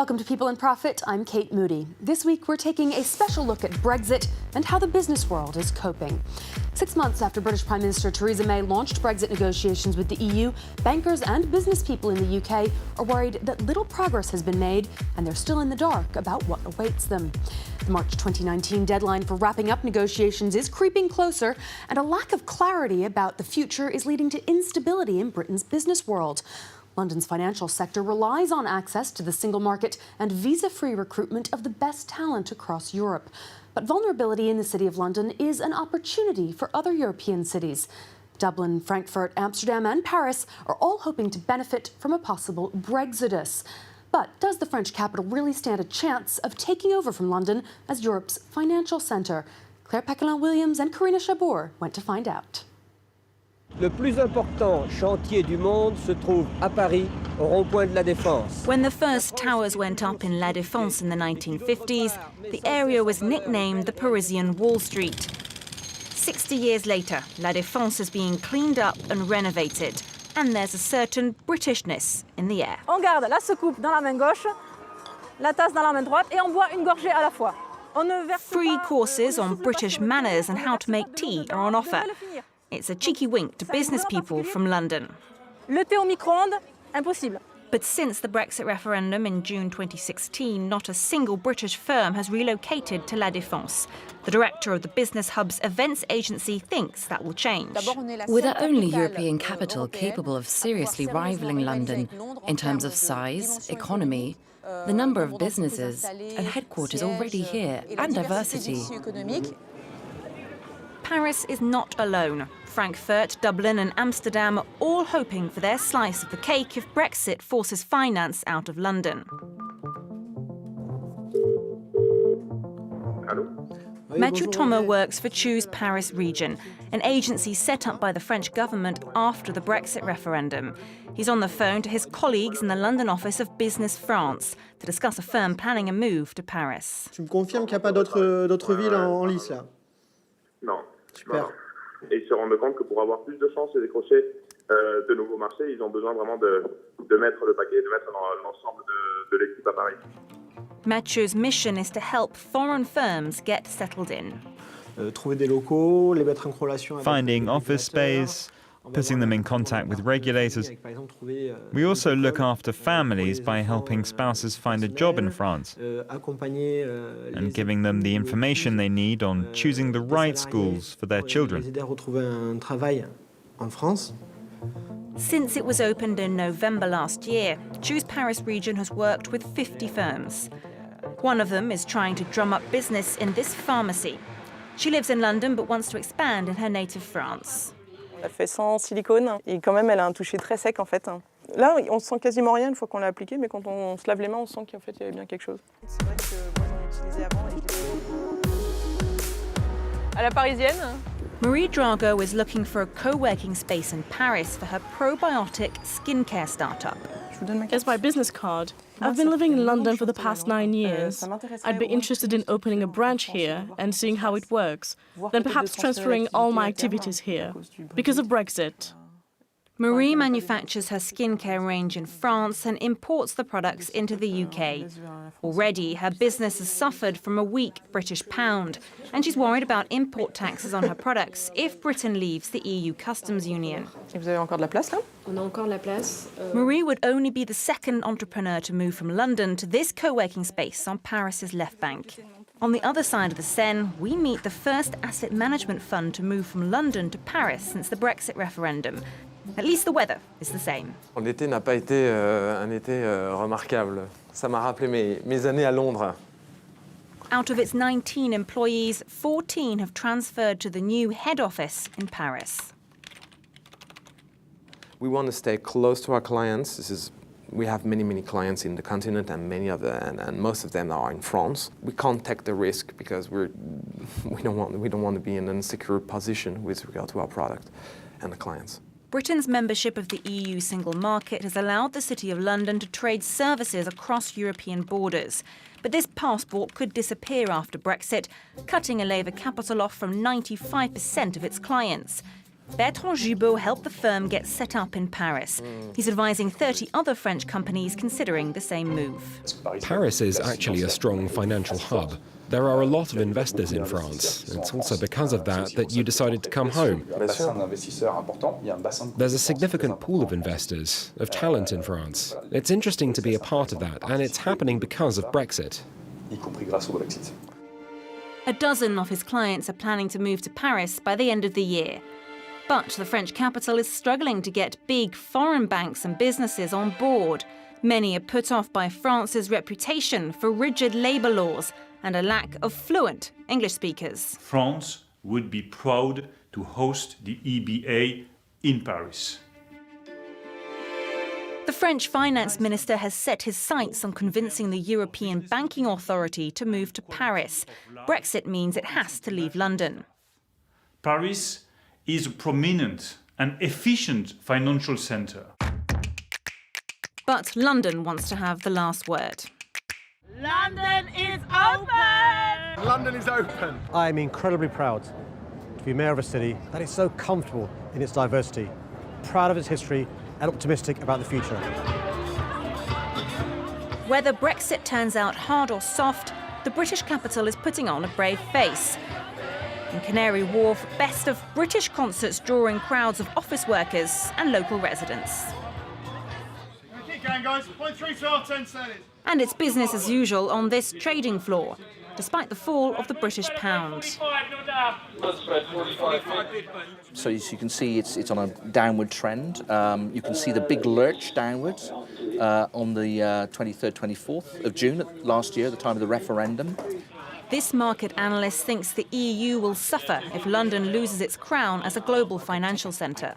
Welcome to People in Profit. I'm Kate Moody. This week, we're taking a special look at Brexit and how the business world is coping. 6 months after British Prime Minister Theresa May launched Brexit negotiations with the EU, bankers and business people in the UK are worried that little progress has been made and they're still in the dark about what awaits them. The March 2019 deadline for wrapping up negotiations is creeping closer, and a lack of clarity about the future is leading to instability in Britain's business world. London's financial sector relies on access to the single market and visa-free recruitment of the best talent across Europe. But vulnerability in the City of London is an opportunity for other European cities. Dublin, Frankfurt, Amsterdam and Paris are all hoping to benefit from a possible Brexodus. But does the French capital really stand a chance of taking over from London as Europe's financial centre? Claire Pequelin-Williams and Karina Chabour went to find out. Le plus important chantier du monde se trouve à Paris, au rond-point de la Défense. When the first towers went up in La Défense in the 1950s, the area was nicknamed the Parisian Wall Street. 60 years later, La Défense is being cleaned up and renovated, and there's a certain Britishness in the air. On garde la soucoupe dans la main gauche, la tasse dans la main droite, et on boit une gorgée à la fois. Free courses on British manners and how to make tea are on offer. It's a cheeky wink to business people from London. Le thé au micro-ondes, impossible. But since the Brexit referendum in June 2016, not a single British firm has relocated to La Défense. The director of the Business Hub's events agency thinks that will change. We're the only European capital capable of seriously rivaling London in terms of size, economy, the number of businesses and headquarters already here, and diversity. Paris is not alone. Frankfurt, Dublin and Amsterdam are all hoping for their slice of the cake if Brexit forces finance out of London. Mathieu Thomas works for Choose Paris Region, an agency set up by the French government after the Brexit referendum. He's on the phone to his colleagues in the London office of Business France to discuss a firm planning a move to Paris. Tu me confirmes qu'il n'y a pas d'autres villes en lice là? Non. Super. Non. Et ils se rendent compte que pour avoir plus de chances de décrocher de nouveaux marchés, ils ont besoin vraiment de mettre le paquet, de mettre l'ensemble de l'équipe à Paris. Mathieu's mission is to help foreign firms get settled in. Trouver des locaux, les mettre en relation avec Finding office space, putting them in contact with regulators. We also look after families by helping spouses find a job in France and giving them the information they need on choosing the right schools for their children. Since it was opened in November last year, Choose Paris Region has worked with 50 firms. One of them is trying to drum up business in this pharmacy. She lives in London but wants to expand in her native France. Elle fait sans silicone et quand même elle a un toucher très sec en fait. Là on sent quasiment rien une fois qu'on l'a appliqué, mais quand on se lave les mains on sent qu'en fait il y avait bien quelque chose. C'est vrai que moi j'en utilisais avant et À la parisienne. Marie Drago is looking for a co-working space in Paris for her probiotic skincare startup. It's my business card. I've been living in London for the past 9 years. I'd be interested in opening a branch here and seeing how it works, then perhaps transferring all my activities here, because of Brexit. Marie manufactures her skincare range in France and imports the products into the UK. Already, her business has suffered from a weak British pound, and she's worried about import taxes on her products if Britain leaves the EU customs union. Vous avez encore de la place là? On a encore la place. Marie would only be the second entrepreneur to move from London to this co-working space on Paris's left bank. On the other side of the Seine, we meet the first asset management fund to move from London to Paris since the Brexit referendum. At least the weather is the same. L'été n'a pas été un été remarquable. Ça m'a rappelé mes années à Londres. Out of its 19 employees, 14 have transferred to the new head office in Paris. We want to stay close to our clients. We have many clients in the continent, and and most of them are in France. We can't take the risk because we don't want to be in an insecure position with regard to our product and the clients. Britain's membership of the EU single market has allowed the City of London to trade services across European borders. But this passport could disappear after Brexit, cutting a Labour capital off from 95% of its clients. Bertrand Jubeau helped the firm get set up in Paris. He's advising 30 other French companies considering the same move. Paris is actually a strong financial hub. There are a lot of investors in France. It's also because of that that you decided to come home. There's a significant pool of investors, of talent in France. It's interesting to be a part of that, and it's happening because of Brexit. A dozen of his clients are planning to move to Paris by the end of the year. But the French capital is struggling to get big foreign banks and businesses on board. Many are put off by France's reputation for rigid labour laws and a lack of fluent English speakers. France would be proud to host the EBA in Paris. The French finance minister has set his sights on convincing the European Banking Authority to move to Paris. Brexit means it has to leave London. Paris is a prominent and efficient financial centre. But London wants to have the last word. London is open! London is open! I am incredibly proud to be mayor of a city that is so comfortable in its diversity, proud of its history and optimistic about the future. Whether Brexit turns out hard or soft, the British capital is putting on a brave face. In Canary Wharf, best of British concerts drawing crowds of office workers and local residents. Keep going, guys. 0.3 to our 10 seconds. And it's business as usual on this trading floor, despite the fall of the British pound. So as you can see, it's on a downward trend. You can see the big lurch downwards on the 23rd, 24th of June last year, the time of the referendum. This market analyst thinks the EU will suffer if London loses its crown as a global financial centre.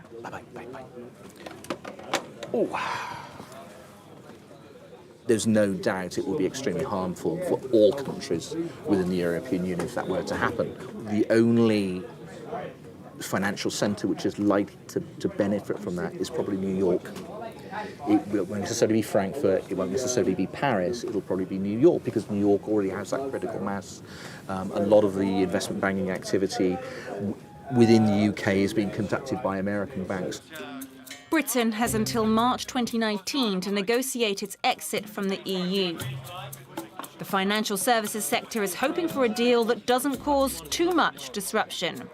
There's no doubt it will be extremely harmful for all countries within the European Union if that were to happen. The only financial centre which is likely to benefit from that is probably New York. It won't necessarily be Frankfurt, it won't necessarily be Paris, it'll probably be New York because New York already has that critical mass. A lot of the investment banking activity within the UK is being conducted by American banks. Britain has until March 2019 to negotiate its exit from the EU. The financial services sector is hoping for a deal that doesn't cause too much disruption.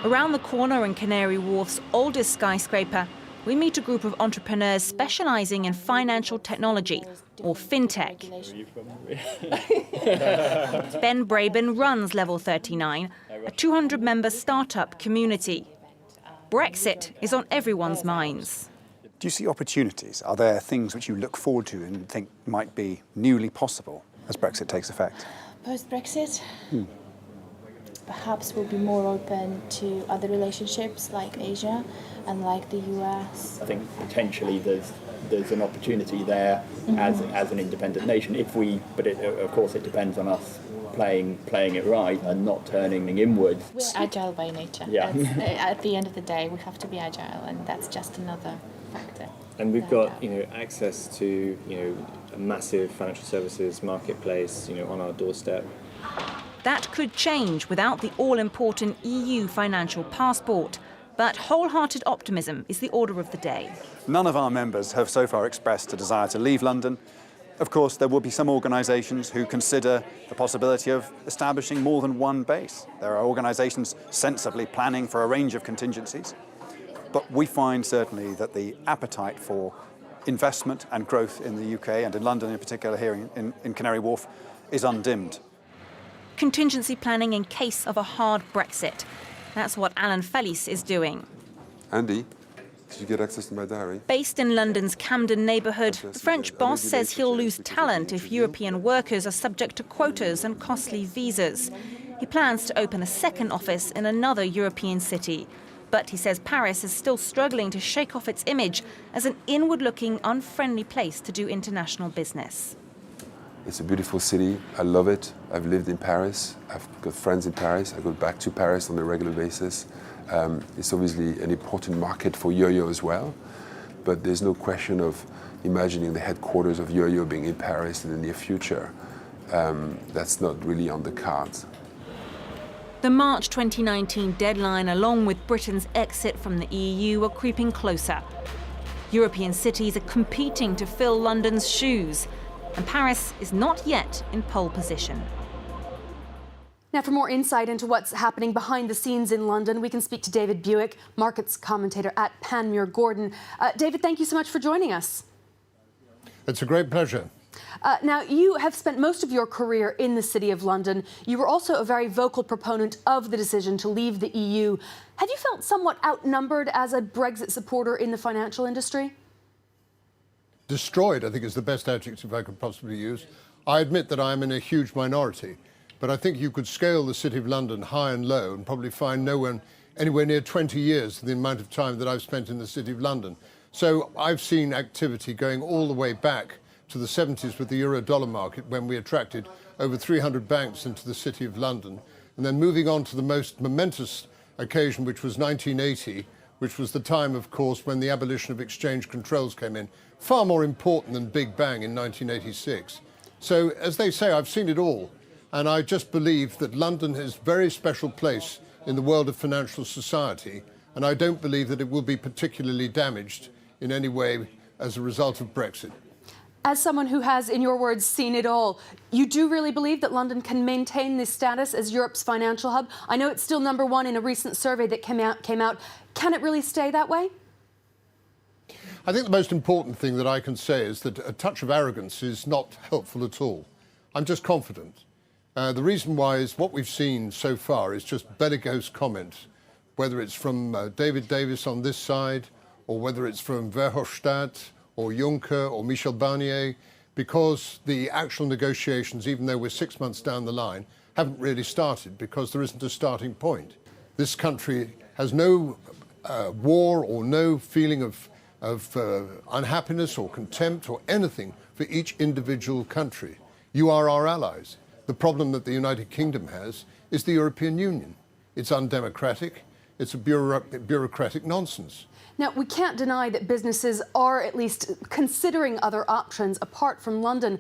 Around the corner in Canary Wharf's oldest skyscraper, we meet a group of entrepreneurs specialising in financial technology, or fintech. Ben Braben runs Level 39, a 200-member startup community. Brexit is on everyone's minds. Do you see opportunities? Are there things which you look forward to and think might be newly possible as Brexit takes effect? Post-Brexit, perhaps we'll be more open to other relationships like Asia and like the US. I think potentially there's an opportunity there as an independent nation but of course it depends on us playing it right and not turning inwards. We're agile by nature. Yeah. At the end of the day, we have to be agile, and that's just another factor. And we've got access to a massive financial services marketplace on our doorstep. That could change without the all-important EU financial passport. But wholehearted optimism is the order of the day. None of our members have so far expressed a desire to leave London. Of course, there will be some organisations who consider the possibility of establishing more than one base. There are organisations sensibly planning for a range of contingencies. But we find certainly that the appetite for investment and growth in the UK, and in London in particular here in Canary Wharf, is undimmed. Contingency planning in case of a hard Brexit. That's what Alan Fellis is doing. Andy, did you get access to my diary? Based in London's Camden neighbourhood, the French boss says he'll lose talent if European workers are subject to quotas and costly visas. He plans to open a second office in another European city. But he says Paris is still struggling to shake off its image as an inward-looking, unfriendly place to do international business. It's a beautiful city. I love it. I've lived in Paris. I've got friends in Paris. I go back to Paris on a regular basis. It's obviously an important market for Yo-Yo as well. But there's no question of imagining the headquarters of Yo-Yo being in Paris in the near future. That's not really on the cards. The March 2019 deadline, along with Britain's exit from the EU, are creeping closer. European cities are competing to fill London's shoes, and Paris is not yet in pole position. Now, for more insight into what's happening behind the scenes in London, we can speak to David Buick, markets commentator at Panmure Gordon. David, thank you so much for joining us. It's a great pleasure. Now, you have spent most of your career in the City of London. You were also a very vocal proponent of the decision to leave the EU. Have you felt somewhat outnumbered as a Brexit supporter in the financial industry? Destroyed, I think, is the best adjective I could possibly use. I admit that I'm in a huge minority, but I think you could scale the City of London high and low and probably find no one anywhere near 20 years the amount of time that I've spent in the City of London. So I've seen activity going all the way back to the 70s with the euro-dollar market, when we attracted over 300 banks into the City of London, and then moving on to the most momentous occasion, which was 1980, which was the time, of course, when the abolition of exchange controls came in, far more important than Big Bang in 1986. So, as they say, I've seen it all, and I just believe that London is a very special place in the world of financial society, and I don't believe that it will be particularly damaged in any way as a result of Brexit. As someone who has, in your words, seen it all, you do really believe that London can maintain this status as Europe's financial hub? I know it's still #1 in a recent survey that came out. Can it really stay that way? I think the most important thing that I can say is that a touch of arrogance is not helpful at all. I'm just confident. The reason why is what we've seen so far is just bellicose comments, whether it's from David Davis on this side, or whether it's from Verhofstadt, or Juncker, or Michel Barnier, because the actual negotiations, even though we're 6 months down the line, haven't really started, because there isn't a starting point. This country has no war or no feeling of unhappiness or contempt or anything for each individual country. You are our allies. The problem that the United Kingdom has is the European Union. It's undemocratic. It's a bureaucratic nonsense. Now, we can't deny that businesses are at least considering other options apart from London.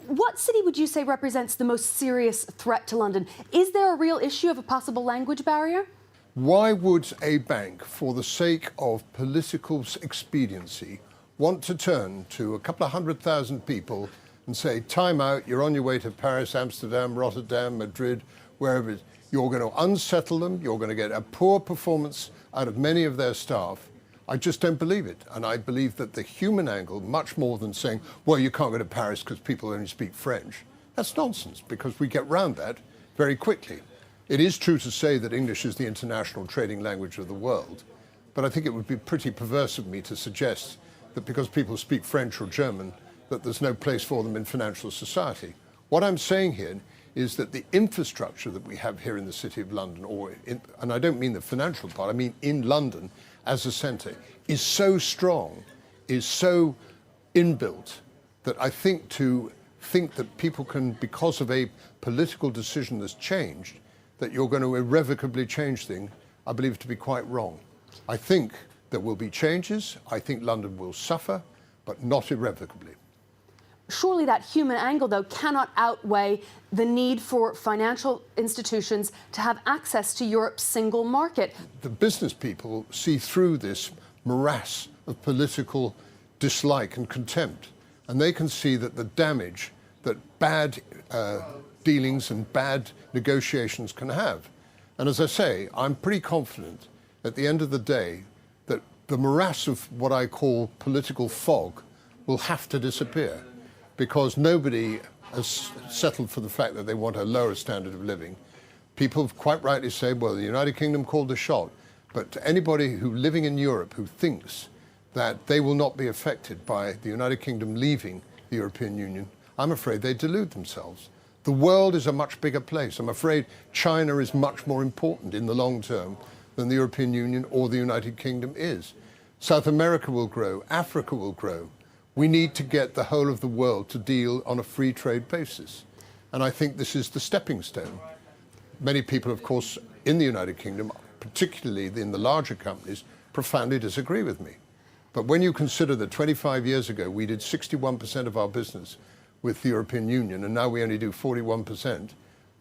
What city would you say represents the most serious threat to London? Is there a real issue of a possible language barrier? Why would a bank, for the sake of political expediency, want to turn to a couple of 100,000 people and say, time out, you're on your way to Paris, Amsterdam, Rotterdam, Madrid, wherever it is. You're going to unsettle them, you're going to get a poor performance out of many of their staff. I just don't believe it. And I believe that the human angle, much more than saying, well, you can't go to Paris because people only speak French. That's nonsense, because we get round that very quickly. It is true to say that English is the international trading language of the world, but I think it would be pretty perverse of me to suggest that because people speak French or German, that there's no place for them in financial society. What I'm saying here is that the infrastructure that we have here in the City of London, and I don't mean the financial part, I mean in London as a centre, is so strong, is so inbuilt, that I think that people can, because of a political decision that's changed, that you're going to irrevocably change things, I believe to be quite wrong. I think there will be changes. I think London will suffer, but not irrevocably. Surely that human angle, though, cannot outweigh the need for financial institutions to have access to Europe's single market. The business people see through this morass of political dislike and contempt, and they can see that the damage that bad dealings and bad negotiations can have. And as I say, I'm pretty confident at the end of the day that the morass of what I call political fog will have to disappear, because nobody has settled for the fact that they want a lower standard of living. People quite rightly say, well, the United Kingdom called the shot, but to anybody who living in Europe who thinks that they will not be affected by the United Kingdom leaving the European Union, I'm afraid they delude themselves. The world is a much bigger place. I'm afraid China is much more important in the long term than the European Union or the United Kingdom is. South America will grow, Africa will grow. We need to get the whole of the world to deal on a free trade basis. And I think this is the stepping stone. Many people, of course, in the United Kingdom, particularly in the larger companies, profoundly disagree with me. But when you consider that 25 years ago we did 61% of our business with the European Union, and now we only do 41%,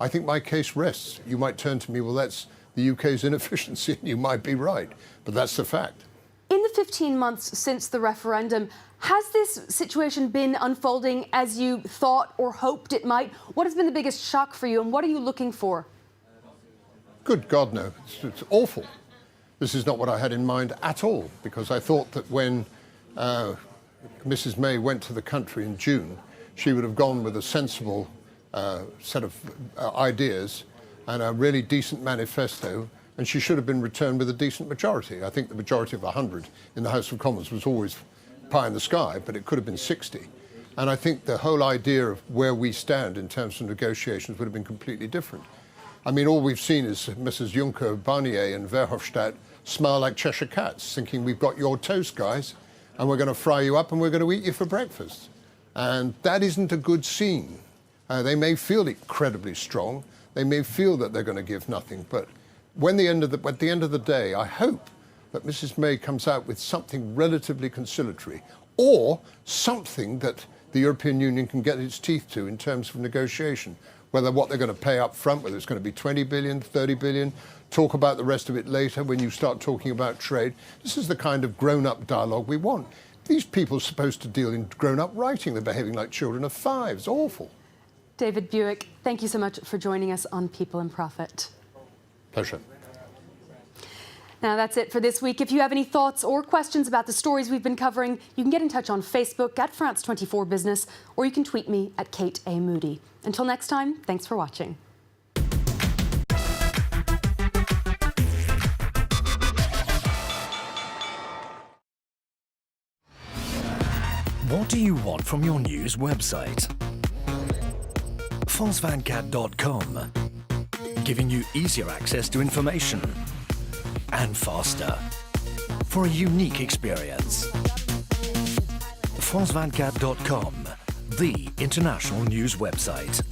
I think my case rests. You might turn to me, well, that's the UK's inefficiency, and you might be right, but that's the fact. In the 15 months since the referendum, has this situation been unfolding as you thought or hoped it might? What has been the biggest shock for you, and what are you looking for? Good God, no. It's awful. This is not what I had in mind at all, because I thought that when Mrs. May went to the country in June, she would have gone with a sensible set of ideas and a really decent manifesto, and she should have been returned with a decent majority. I think the majority of 100 in the House of Commons was always pie in the sky, but it could have been 60. And I think the whole idea of where we stand in terms of negotiations would have been completely different. I mean, all we've seen is Mrs. Juncker, Barnier and Verhofstadt smile like Cheshire cats, thinking we've got your toast, guys, and we're going to fry you up and we're going to eat you for breakfast. And that isn't a good scene. They may feel incredibly strong. They may feel that they're going to give nothing. But at the end of the day, I hope that Mrs. May comes out with something relatively conciliatory, or something that the European Union can get its teeth to in terms of negotiation, whether what they're going to pay up front, whether it's going to be 20 billion, 30 billion, talk about the rest of it later when you start talking about trade. This is the kind of grown-up dialogue we want. These people are supposed to deal in grown-up writing. They're behaving like children of 5. It's awful. David Buick, thank you so much for joining us on People and Profit. Pleasure. Now, that's it for this week. If you have any thoughts or questions about the stories we've been covering, you can get in touch on Facebook at France24 Business, or you can tweet me at Kate A. Moody. Until next time, thanks for watching. What do you want from your news website? France24.com, giving you easier access to information and faster for a unique experience. France24.com, the international news website.